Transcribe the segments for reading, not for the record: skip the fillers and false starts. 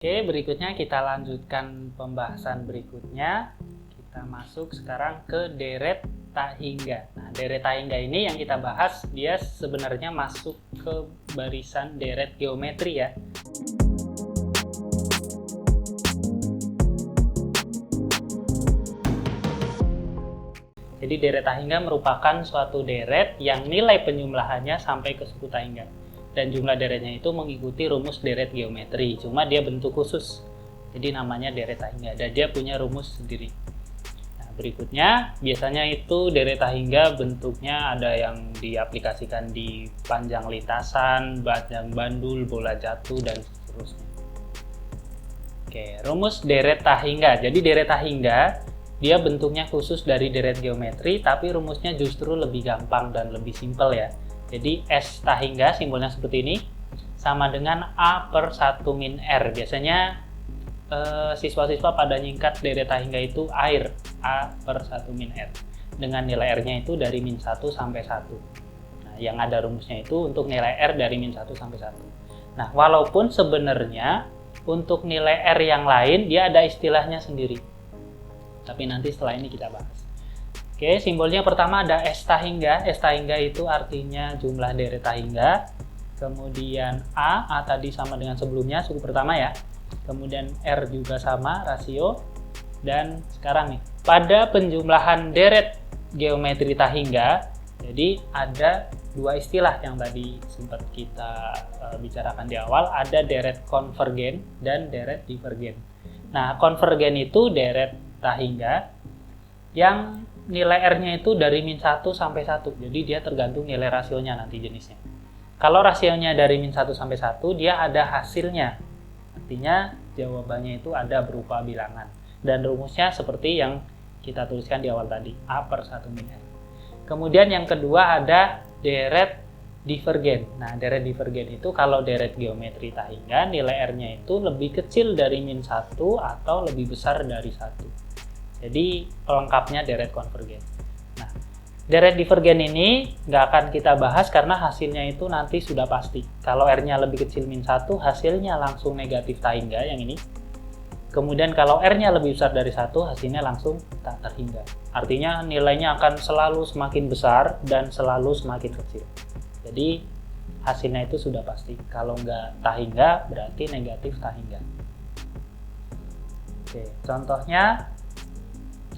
Oke, berikutnya kita lanjutkan pembahasan berikutnya. Kita masuk sekarang ke deret tak hingga. Nah, deret tak hingga ini yang kita bahas, dia sebenarnya masuk ke barisan deret geometri ya. Jadi deret tak hingga merupakan suatu deret yang nilai penjumlahannya sampai ke suku tak hingga. Dan jumlah deretnya itu mengikuti rumus deret geometri, cuma dia bentuk khusus, jadi namanya deret tak hingga dan dia punya rumus sendiri. Nah, berikutnya biasanya itu deret tak hingga bentuknya ada yang diaplikasikan di panjang lintasan, panjang bandul, bola jatuh, dan seterusnya. Oke, rumus deret tak hingga. Jadi deret tak hingga dia bentuknya khusus dari deret geometri, tapi rumusnya justru lebih gampang dan lebih simpel ya. Jadi S tak hingga simbolnya seperti ini, sama dengan A per 1 min R. Biasanya siswa-siswa pada nyingkat deret tak hingga itu air, A per 1 min R. Dengan nilai R-nya itu dari min 1 sampai 1. Nah, yang ada rumusnya itu untuk nilai R dari min 1 sampai 1. Nah, walaupun sebenarnya untuk nilai R yang lain dia ada istilahnya sendiri. Tapi nanti setelah ini kita bahas. Oke, simbolnya pertama ada S tak hingga. S tak hingga itu artinya jumlah deret tak hingga. Kemudian A tadi sama dengan sebelumnya, suku pertama ya. Kemudian R juga sama, rasio. Dan sekarang nih, pada penjumlahan deret geometri tak hingga, jadi ada dua istilah yang tadi sempat kita bicarakan di awal, ada deret konvergen dan deret divergen. Nah, konvergen itu deret tak hingga yang nilai R-nya itu dari min 1 sampai 1. Jadi dia tergantung nilai rasionya nanti jenisnya. Kalau rasionya dari min 1 sampai 1, dia ada hasilnya. Artinya jawabannya itu ada berupa bilangan. Dan rumusnya seperti yang kita tuliskan di awal tadi, A per 1 min R. Kemudian yang kedua ada deret divergen. Nah, deret divergen itu kalau deret geometri tak hingga nilai R-nya itu lebih kecil dari min 1 atau lebih besar dari 1. Jadi pelengkapnya deret konvergen. Nah, deret divergen ini nggak akan kita bahas karena hasilnya itu nanti sudah pasti. Kalau R-nya lebih kecil min 1, hasilnya langsung negatif tak hingga yang ini. Kemudian kalau R-nya lebih besar dari 1, hasilnya langsung tak terhingga. Artinya nilainya akan selalu semakin besar dan selalu semakin kecil. Jadi hasilnya itu sudah pasti. Kalau nggak tak hingga berarti negatif tak hingga. Oke, contohnya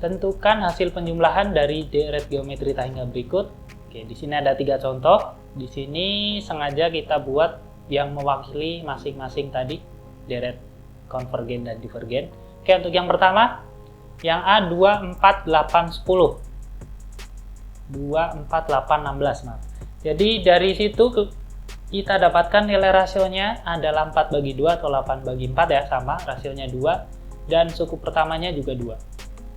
tentukan hasil penjumlahan dari deret geometri tak hingga berikut. Oke, di sini ada 3 contoh. Di sini sengaja kita buat yang mewakili masing-masing tadi deret konvergen dan divergen. Oke, untuk yang pertama, yang A 2, 4, 8, 10. 2, 4, 8, 16. Maaf. Jadi dari situ kita dapatkan nilai rasionya adalah 4 bagi 2 atau 8 bagi 4 ya, sama rasionya 2 dan suku pertamanya juga 2.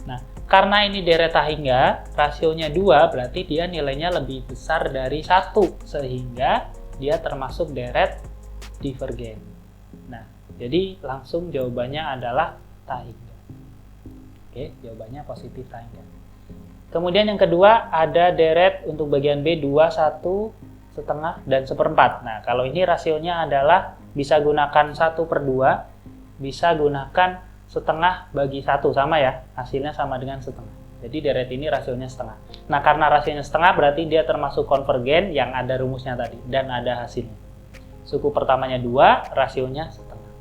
Nah, karena ini deret tak hingga, rasionya 2, berarti dia nilainya lebih besar dari 1, sehingga dia termasuk deret divergen. Nah, jadi langsung jawabannya adalah tak hingga. Oke, jawabannya positif tak hingga. Kemudian yang kedua, ada deret untuk bagian B 2, 1, setengah, dan 1/4. Nah, kalau ini rasionya adalah bisa gunakan 1/2, bisa gunakan setengah bagi 1, sama ya, hasilnya sama dengan setengah. Jadi deret ini rasionya setengah. Nah, karena rasionya setengah berarti dia termasuk konvergen yang ada rumusnya tadi dan ada hasilnya. Suku pertamanya 2, rasionya setengah.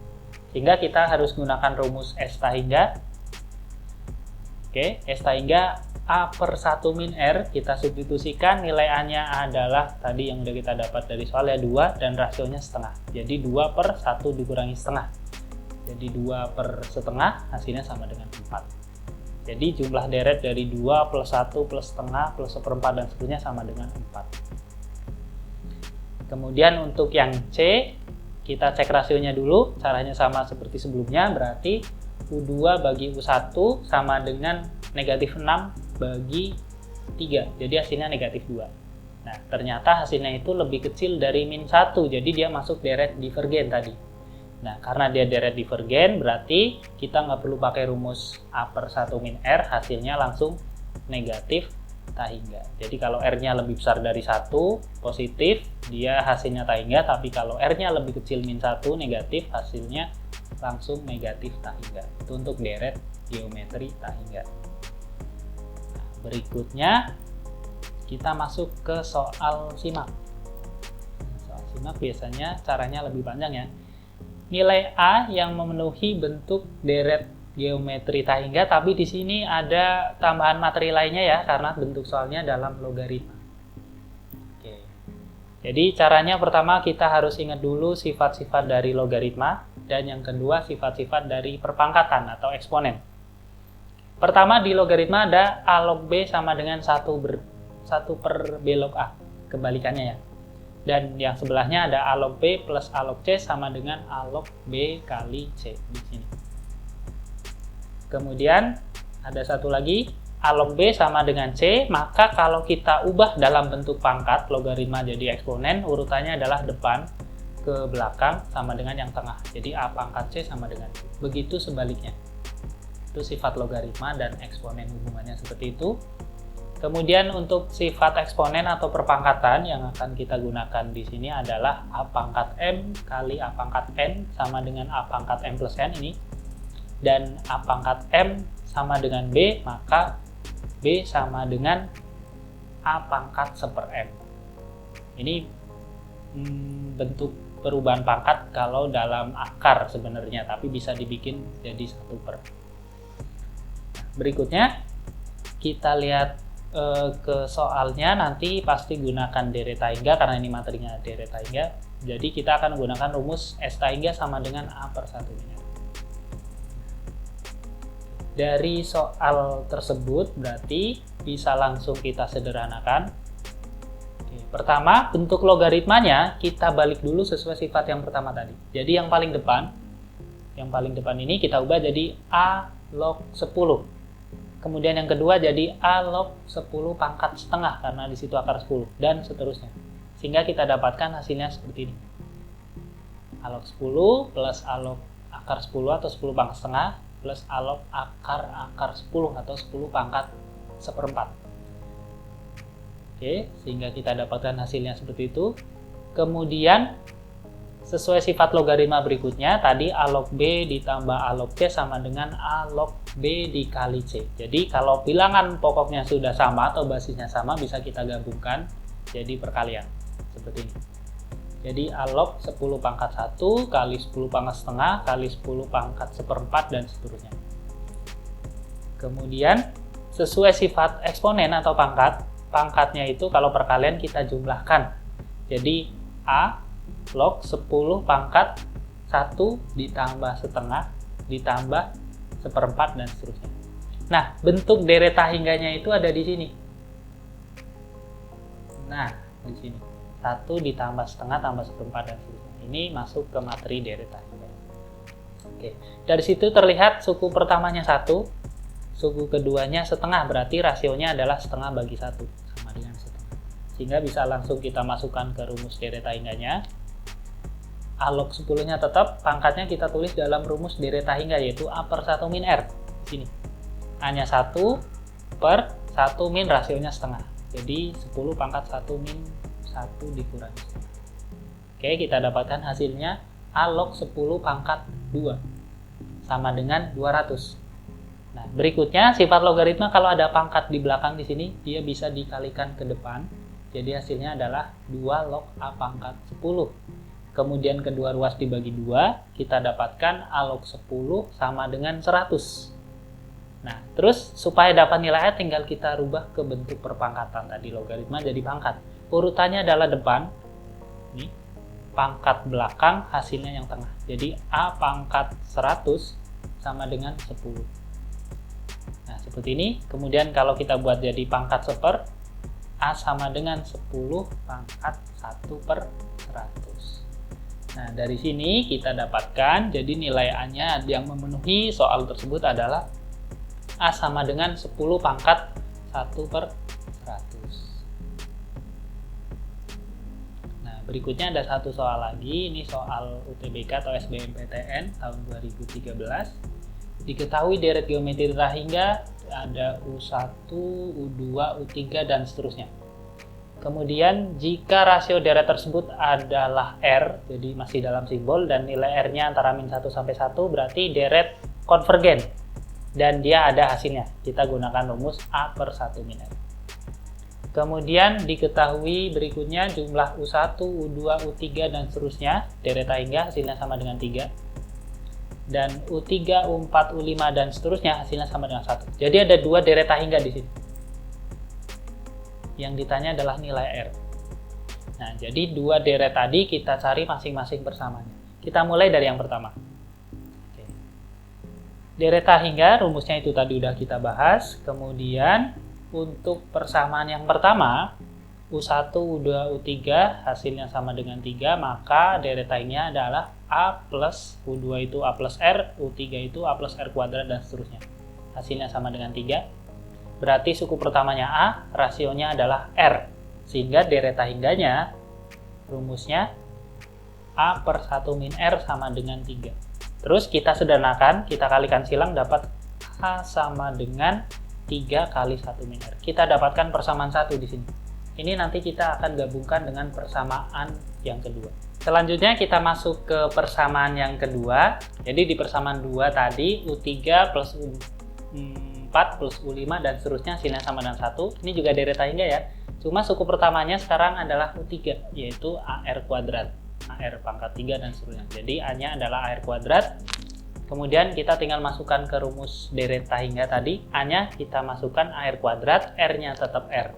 Sehingga kita harus gunakan rumus S tak hingga. Oke, S tak hingga A per 1 min R, kita substitusikan, nilai A-nya adalah tadi yang udah kita dapat dari soalnya 2 dan rasionya setengah. Jadi 2 per 1 dikurangi setengah. Jadi 2 per setengah hasilnya sama dengan 4. Jadi jumlah deret dari 2 plus 1 plus setengah plus 1/4 dan seterusnya sama dengan 4. Kemudian untuk yang C, kita cek rasionya dulu. Caranya sama seperti sebelumnya, berarti U2 bagi U1 sama dengan negatif 6 bagi 3. Jadi hasilnya negatif 2. Nah, ternyata hasilnya itu lebih kecil dari min 1, jadi dia masuk deret divergen tadi. Nah, karena dia deret divergen, berarti kita nggak perlu pakai rumus A per 1 min R, hasilnya langsung negatif tahingga. Jadi kalau R-nya lebih besar dari 1, positif, dia hasilnya tahingga, tapi kalau R-nya lebih kecil min 1, negatif, hasilnya langsung negatif tahingga. Itu untuk deret geometri tahingga. Nah, berikutnya kita masuk ke soal simak. Soal simak biasanya caranya lebih panjang ya. Nilai A yang memenuhi bentuk deret geometri tahingga, tapi di sini ada tambahan materi lainnya ya, karena bentuk soalnya dalam logaritma. Oke. Jadi caranya pertama kita harus ingat dulu sifat-sifat dari logaritma, dan yang kedua sifat-sifat dari perpangkatan atau eksponen. Pertama di logaritma ada A log B sama dengan 1 per B log A, kebalikannya ya. Dan yang sebelahnya ada A log B plus A log C sama dengan A log B kali C di sini. Kemudian ada satu lagi, A log B sama dengan C, maka kalau kita ubah dalam bentuk pangkat, logaritma jadi eksponen, urutannya adalah depan ke belakang sama dengan yang tengah. Jadi A pangkat C sama dengan C. Begitu sebaliknya. Itu sifat logaritma dan eksponen hubungannya seperti itu. Kemudian untuk sifat eksponen atau perpangkatan yang akan kita gunakan di sini adalah A pangkat M kali A pangkat N sama dengan A pangkat M plus N ini. Dan A pangkat M sama dengan B, maka B sama dengan A pangkat 1 per M. Ini bentuk perubahan pangkat kalau dalam akar sebenarnya, tapi bisa dibikin jadi 1 per. Berikutnya kita lihat ke soalnya, nanti pasti gunakan deret tahingga karena ini materinya deret tahingga. Jadi kita akan menggunakan rumus S tahingga sama dengan A per 1 min R. Dari soal tersebut berarti bisa langsung kita sederhanakan. Oke, pertama, bentuk logaritmanya kita balik dulu sesuai sifat yang pertama tadi. Jadi yang paling depan ini kita ubah jadi A log 10. Kemudian yang kedua jadi A log 10 pangkat setengah karena di situ akar 10 dan seterusnya. Sehingga kita dapatkan hasilnya seperti ini. A log 10 plus A log akar 10 atau 10 pangkat setengah plus A log akar 10 atau 10 pangkat 1/4. Oke, sehingga kita dapatkan hasilnya seperti itu. Kemudian sesuai sifat logaritma berikutnya, tadi A log B ditambah A log C sama dengan A log B dikali C. Jadi kalau bilangan pokoknya sudah sama atau basisnya sama, bisa kita gabungkan jadi perkalian seperti ini. Jadi A log 10 pangkat 1 kali 10 pangkat setengah kali 10 pangkat 1/4 dan seterusnya. Kemudian sesuai sifat eksponen atau pangkatnya itu kalau perkalian kita jumlahkan. Jadi A log 10 pangkat 1 ditambah setengah ditambah 1/4 dan seterusnya. Nah, bentuk deret tahingganya itu ada di sini. Nah, di sini. 1 ditambah setengah tambah 1/4 dan seterusnya. Ini masuk ke materi deret tahingga. Oke, dari situ terlihat suku pertamanya 1, suku keduanya setengah, berarti rasionya adalah setengah bagi 1 sama dengan setengah. Sehingga bisa langsung kita masukkan ke rumus deret tahingganya. A log 10-nya tetap, pangkatnya kita tulis dalam rumus deret tahingga yaitu A per 1 min R. Sini. A-nya 1 per 1 min rasionya setengah. Jadi 10 pangkat 1 min 1 dikurangi setengah. Oke, kita dapatkan hasilnya A log 10 pangkat 2 sama dengan 200. Nah, berikutnya sifat logaritma kalau ada pangkat di belakang di sini, dia bisa dikalikan ke depan. Jadi hasilnya adalah 2 log A pangkat 10. Kemudian kedua ruas dibagi 2, kita dapatkan A log 10 sama dengan 100. Nah, terus supaya dapat nilai A tinggal kita rubah ke bentuk perpangkatan tadi, logaritma jadi pangkat. Urutannya adalah depan, ini, pangkat belakang, hasilnya yang tengah. Jadi A pangkat 100 sama dengan 10. Nah, seperti ini. Kemudian kalau kita buat jadi pangkat 1/4, A sama dengan 10 pangkat 1 per 100. Nah, dari sini kita dapatkan, jadi nilai A-nya yang memenuhi soal tersebut adalah A sama dengan 10 pangkat 1 per 100. Nah, berikutnya ada satu soal lagi, ini soal UTBK atau SBMPTN tahun 2013. Diketahui deret geometri terahingga ada U1, U2, U3, dan seterusnya. Kemudian jika rasio deret tersebut adalah R, jadi masih dalam simbol, dan nilai R-nya antara min 1 sampai 1, berarti deret konvergen. Dan dia ada hasilnya. Kita gunakan rumus A per 1 min R. Kemudian diketahui berikutnya jumlah U1, U2, U3, dan seterusnya, deret tahingga hasilnya sama dengan 3. Dan U3, U4, U5, dan seterusnya hasilnya sama dengan 1. Jadi ada 2 deret tahingga di sini. Yang ditanya adalah nilai R. Nah, jadi 2 deret tadi kita cari masing-masing persamanya. Kita mulai dari yang pertama. Oke. Deret tahingga rumusnya itu tadi udah kita bahas. Kemudian untuk persamaan yang pertama, U1, U2, U3 hasilnya sama dengan 3, maka deret tahingnya adalah A plus U2 itu A plus R, U3 itu A plus R kuadrat, dan seterusnya. Hasilnya sama dengan 3. Berarti suku pertamanya A, rasionya adalah R. Sehingga deret tahingganya rumusnya A per 1 min R sama dengan 3. Terus kita sederhanakan, kita kalikan silang dapat A sama dengan 3 kali 1 min R. Kita dapatkan persamaan 1 di sini. Ini nanti kita akan gabungkan dengan persamaan yang kedua. Selanjutnya kita masuk ke persamaan yang kedua. Jadi di persamaan 2 tadi U3 plus U4 plus U5 dan seterusnya hasilnya sama dengan 1. Ini juga deret tahingga ya. Cuma suku pertamanya sekarang adalah U3, yaitu AR kuadrat. AR pangkat 3 dan seterusnya. Jadi A-nya adalah AR kuadrat. Kemudian kita tinggal masukkan ke rumus deret tahingga tadi. A-nya kita masukkan AR kuadrat, R-nya tetap R.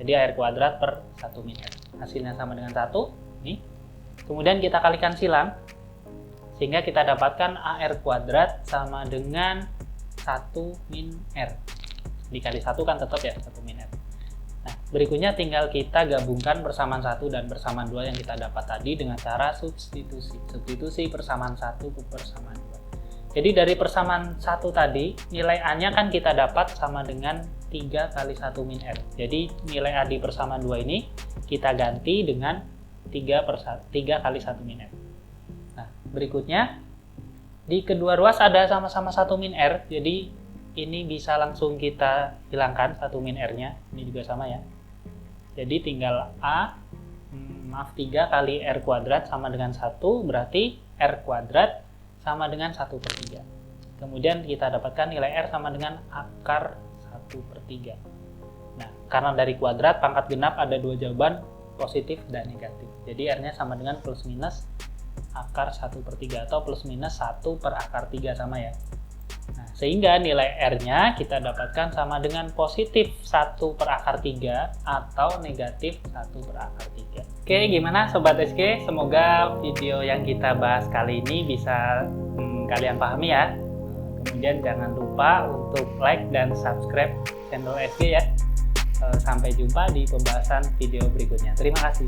Jadi AR kuadrat per 1 min R. Hasilnya sama dengan 1. Ini. Kemudian kita kalikan silang. Sehingga kita dapatkan AR kuadrat sama dengan 1 min R. Dikali 1 kan tetap ya 1 min R. Nah, berikutnya tinggal kita gabungkan persamaan 1 dan persamaan 2 yang kita dapat tadi dengan cara substitusi. Substitusi persamaan 1 ke persamaan 2. Jadi dari persamaan 1 tadi, nilai A-nya kan kita dapat sama dengan 3 kali 1 min R. Jadi nilai A di persamaan 2 ini kita ganti dengan 3 kali 1 min R. Nah, berikutnya di kedua ruas ada sama-sama 1 min R. Jadi ini bisa langsung kita hilangkan 1 min R-nya. Ini juga sama ya. Jadi tinggal A 3 kali R kuadrat sama dengan 1, berarti R kuadrat sama dengan 1 per 3. Kemudian kita dapatkan nilai R sama dengan akar 1 per 3. Nah, karena dari kuadrat pangkat genap ada 2 jawaban, positif dan negatif. Jadi R-nya sama dengan plus minus akar 1 per 3 atau plus minus 1 per akar 3 sama ya. Nah, sehingga nilai R-nya kita dapatkan sama dengan positif 1 per akar 3 atau negatif 1 per akar 3. Oke, gimana Sobat SG? Semoga video yang kita bahas kali ini bisa kalian pahami ya. Kemudian jangan lupa untuk like dan subscribe channel SG ya. Sampai jumpa di pembahasan video berikutnya. Terima kasih.